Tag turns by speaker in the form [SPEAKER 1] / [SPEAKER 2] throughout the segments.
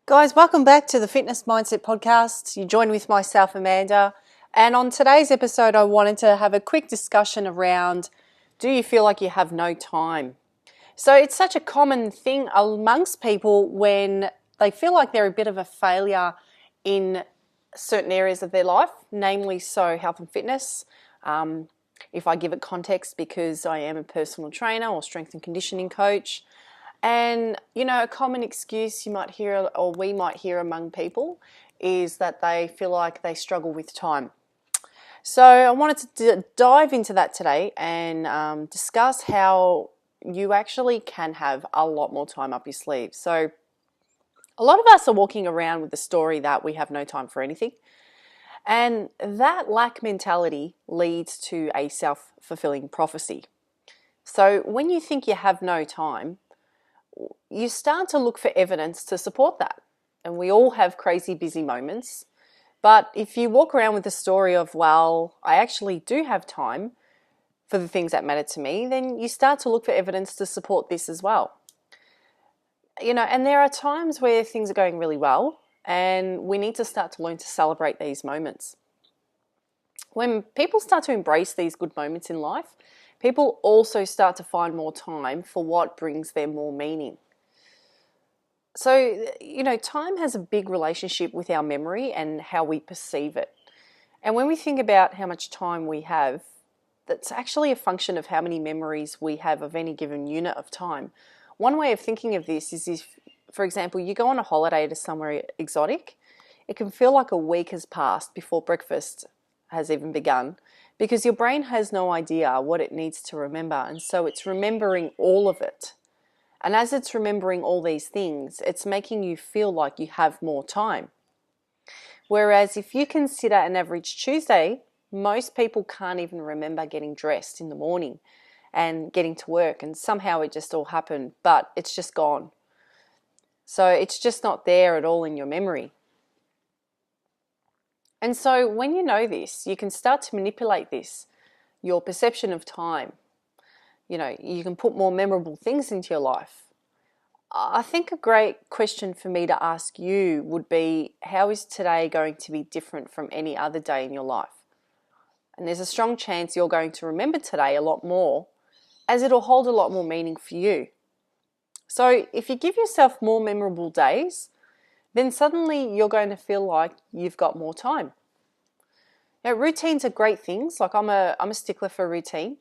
[SPEAKER 1] Guys, welcome back to the Fitness Mindset Podcast. You join with myself, Amanda. And on today's episode, I wanted to have a quick discussion around, do you feel like you have no time? So it's such a common thing amongst people when they feel like they're a bit of a failure in certain areas of their life, namely so health and fitness. If I give it context, because I am a personal trainer or strength and conditioning coach. And, a common excuse you might hear, or we might hear among people, is that they feel like they struggle with time. So I wanted to dive into that today and discuss how you actually can have a lot more time up your sleeve. So a lot of us are walking around with the story that we have no time for anything. And that lack mentality leads to a self-fulfilling prophecy. So when you think you have no time, you start to look for evidence to support that. And we all have crazy busy moments. But if you walk around with the story of, well, I actually do have time for the things that matter to me, then you start to look for evidence to support this as well. And there are times where things are going really well, and we need to start to learn to celebrate these moments. When people start to embrace these good moments in life, people also start to find more time for what brings them more meaning. So, time has a big relationship with our memory and how we perceive it. And when we think about how much time we have, that's actually a function of how many memories we have of any given unit of time. One way of thinking of this is if, for example, you go on a holiday to somewhere exotic, it can feel like a week has passed before breakfast has even begun, because your brain has no idea what it needs to remember, and so it's remembering all of it. And as it's remembering all these things, it's making you feel like you have more time. Whereas if you consider an average Tuesday, most people can't even remember getting dressed in the morning and getting to work, and somehow it just all happened, but it's just gone. So it's just not there at all in your memory. And so when you know this, you can start to manipulate this, your perception of time. You can put more memorable things into your life. I think a great question for me to ask you would be, how is today going to be different from any other day in your life? And there's a strong chance you're going to remember today a lot more, as it'll hold a lot more meaning for you. So if you give yourself more memorable days, then suddenly you're going to feel like you've got more time. Routines are great things. Like I'm a stickler for routine,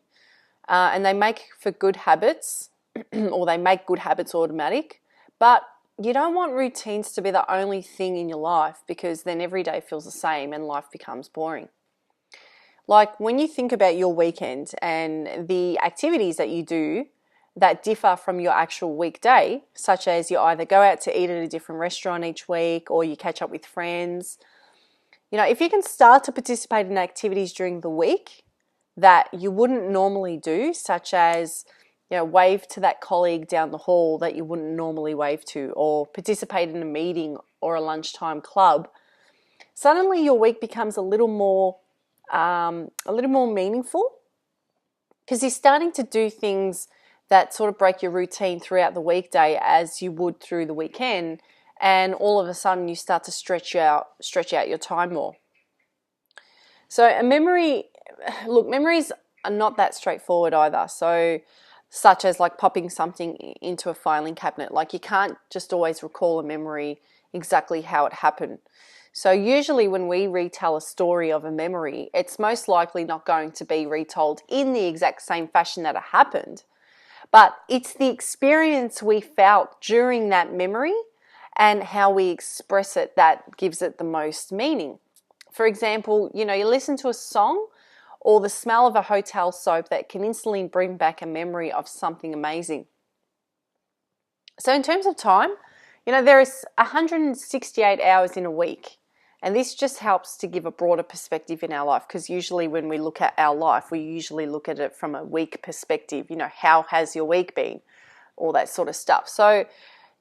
[SPEAKER 1] and they make for good habits, or they make good habits automatic. But you don't want routines to be the only thing in your life, because then every day feels the same and life becomes boring. Like when you think about your weekend and the activities that you do that differ from your actual weekday, such as you either go out to eat at a different restaurant each week or you catch up with friends. If you can start to participate in activities during the week that you wouldn't normally do, such as, wave to that colleague down the hall that you wouldn't normally wave to, or participate in a meeting or a lunchtime club, suddenly your week becomes a little more meaningful, because you're starting to do things that sort of break your routine throughout the weekday as you would through the weekend, and all of a sudden you start to stretch out your time more. So memories are not that straightforward either. So such as like popping something into a filing cabinet, like you can't just always recall a memory exactly how it happened. So usually when we retell a story of a memory, it's most likely not going to be retold in the exact same fashion that it happened. But it's the experience we felt during that memory and how we express it that gives it the most meaning. For example, you listen to a song or the smell of a hotel soap that can instantly bring back a memory of something amazing. So in terms of time, there is 168 hours in a week. And this just helps to give a broader perspective in our life, because usually when we look at our life, we usually look at it from a week perspective. How has your week been? All that sort of stuff. So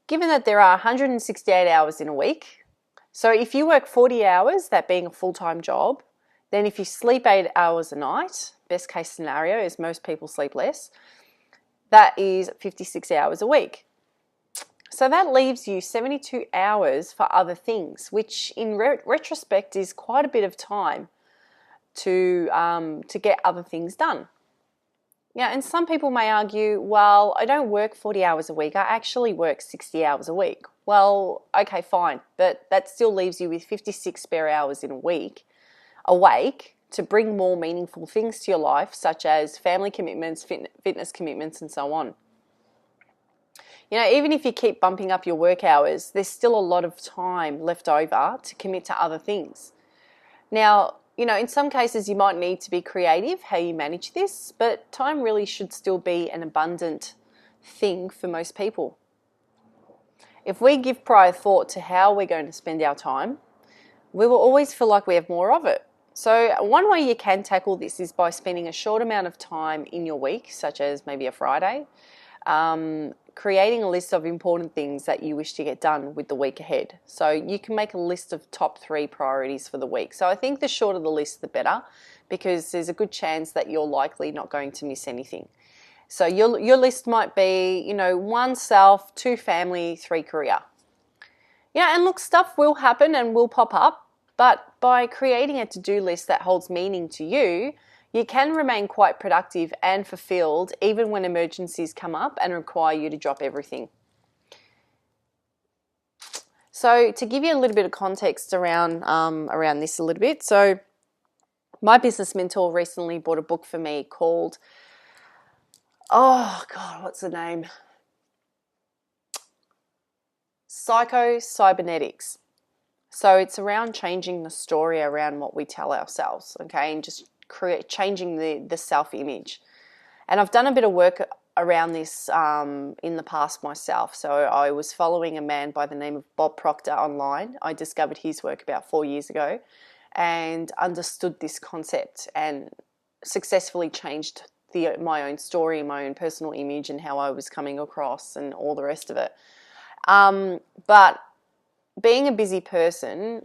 [SPEAKER 1] given that there are 168 hours in a week, so if you work 40 hours, that being a full-time job, then if you sleep 8 hours a night, best case scenario is most people sleep less, that is 56 hours a week. So that leaves you 72 hours for other things, which in retrospect is quite a bit of time to get other things done. Yeah, and some people may argue, well, I don't work 40 hours a week. I actually work 60 hours a week. Well, okay, fine. But that still leaves you with 56 spare hours in a week awake to bring more meaningful things to your life, such as family commitments, fitness commitments, and so on. You know, even if you keep bumping up your work hours, there's still a lot of time left over to commit to other things. Now, you know, in some cases you might need to be creative how you manage this, but time really should still be an abundant thing for most people. If we give prior thought to how we're going to spend our time, we will always feel like we have more of it. So one way you can tackle this is by spending a short amount of time in your week, such as maybe a Friday, creating a list of important things that you wish to get done with the week ahead. So you can make a list of top 3 priorities for the week. So I think the shorter the list, the better, because there's a good chance that you're likely not going to miss anything. So your list might be, you know, 1 self, 2 family, 3 career. Yeah, and look, stuff will happen and will pop up, but by creating a to-do list that holds meaning to you, you can remain quite productive and fulfilled even when emergencies come up and require you to drop everything. So to give you a little bit of context around this a little bit, so my business mentor recently bought a book for me called, oh God, what's the name? Psycho-Cybernetics. So it's around changing the story around what we tell ourselves, okay, and just changing the self-image. And I've done a bit of work around this in the past myself. So I was following a man by the name of Bob Proctor online. I discovered his work about 4 years ago and understood this concept and successfully changed my own story, my own personal image and how I was coming across and all the rest of it. But being a busy person,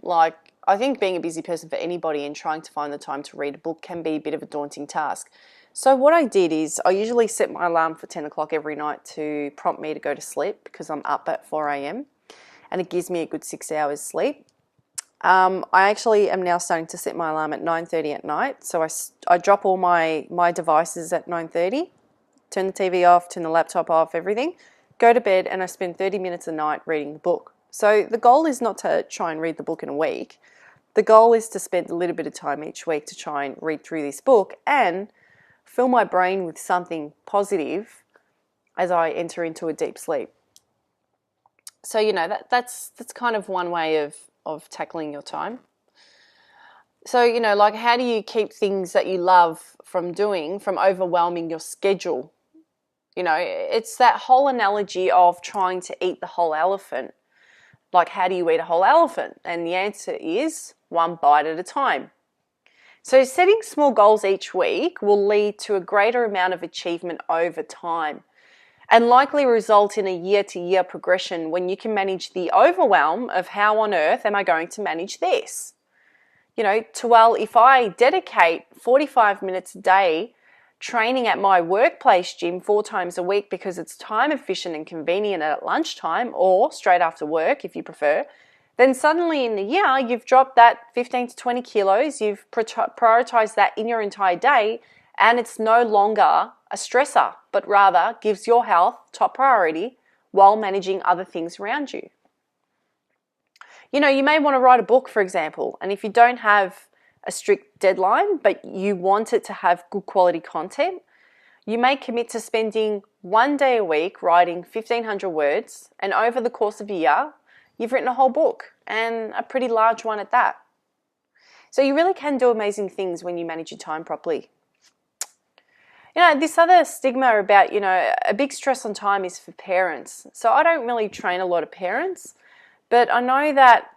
[SPEAKER 1] I think being a busy person for anybody and trying to find the time to read a book can be a bit of a daunting task. So what I did is I usually set my alarm for 10 o'clock every night to prompt me to go to sleep because I'm up at 4 a.m. and it gives me a good 6 hours sleep. I actually am now starting to set my alarm at 9:30 at night. So I drop all my devices at 9:30, turn the TV off, turn the laptop off, everything, go to bed, and I spend 30 minutes a night reading the book. So the goal is not to try and read the book in a week. The goal is to spend a little bit of time each week to try and read through this book and fill my brain with something positive as I enter into a deep sleep. So, you know, that's kind of one way of tackling your time. So, you know, like how do you keep things that you love from overwhelming your schedule? You know, it's that whole analogy of trying to eat the whole elephant. Like, how do you eat a whole elephant? And the answer is 1 bite at a time. So setting small goals each week will lead to a greater amount of achievement over time and likely result in a year-to-year progression when you can manage the overwhelm of how on earth am I going to manage this? You know, if I dedicate 45 minutes a day training at my workplace gym 4 times a week because it's time efficient and convenient at lunchtime or straight after work if you prefer, then suddenly in a year you've dropped that 15 to 20 kilos, you've prioritized that in your entire day, and it's no longer a stressor, but rather gives your health top priority while managing other things around you. You know, you may want to write a book, for example, and if you don't have a strict deadline, but you want it to have good quality content, you may commit to spending 1 day a week writing 1,500 words, and over the course of a year, you've written a whole book, and a pretty large one at that. So you really can do amazing things when you manage your time properly. You know, this other stigma about, you know, a big stress on time is for parents. So I don't really train a lot of parents, but I know that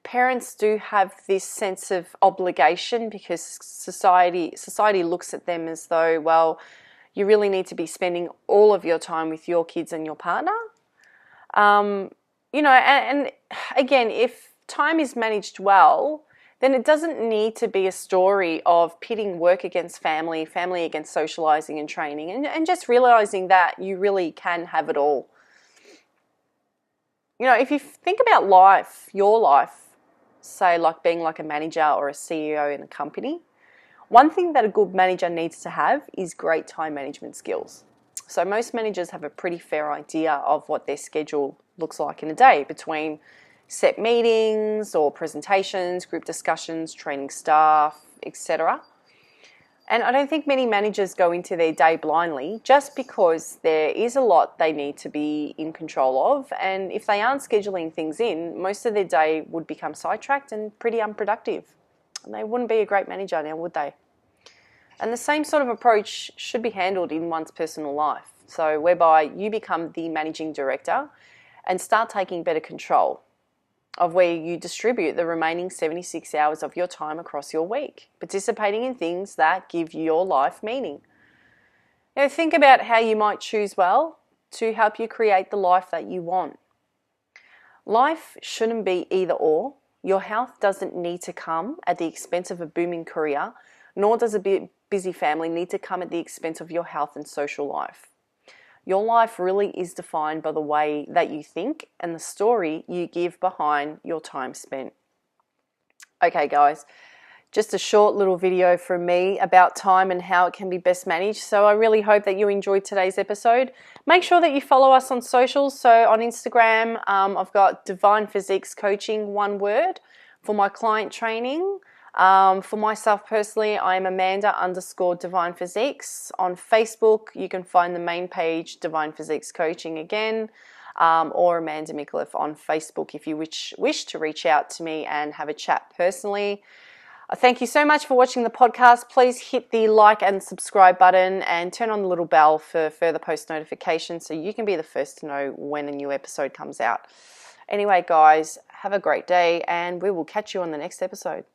[SPEAKER 1] parents do have this sense of obligation because society looks at them as though, well, you really need to be spending all of your time with your kids and your partner. You know, and again, if time is managed well, then it doesn't need to be a story of pitting work against family against socializing and training, and just realizing that you really can have it all. If you think about life, your life, say like being like a manager or a CEO in a company, one thing that a good manager needs to have is great time management skills. So most managers have a pretty fair idea of what their schedule looks like in a day between set meetings or presentations, group discussions, training staff, etc. And I don't think many managers go into their day blindly just because there is a lot they need to be in control of. And if they aren't scheduling things in, most of their day would become sidetracked and pretty unproductive. And they wouldn't be a great manager now, would they? And the same sort of approach should be handled in one's personal life. So whereby you become the managing director and start taking better control of where you distribute the remaining 76 hours of your time across your week, participating in things that give your life meaning. Now think about how you might choose well to help you create the life that you want. Life shouldn't be either or. Your health doesn't need to come at the expense of a booming career, nor does a busy family need to come at the expense of your health and social life. Your life really is defined by the way that you think and the story you give behind your time spent. Okay, guys, just a short little video from me about time and how it can be best managed. So I really hope that you enjoyed today's episode. Make sure that you follow us on socials. So on Instagram, I've got Divine Physiques Coaching, one word, for my client training. For myself personally, I'm Amanda_Divine Physiques. On Facebook, you can find the main page, Divine Physiques Coaching again, or Amanda Micallef on Facebook if you wish to reach out to me and have a chat personally. Thank you so much for watching the podcast. Please hit the like and subscribe button and turn on the little bell for further post notifications so you can be the first to know when a new episode comes out. Anyway, guys, have a great day and we will catch you on the next episode.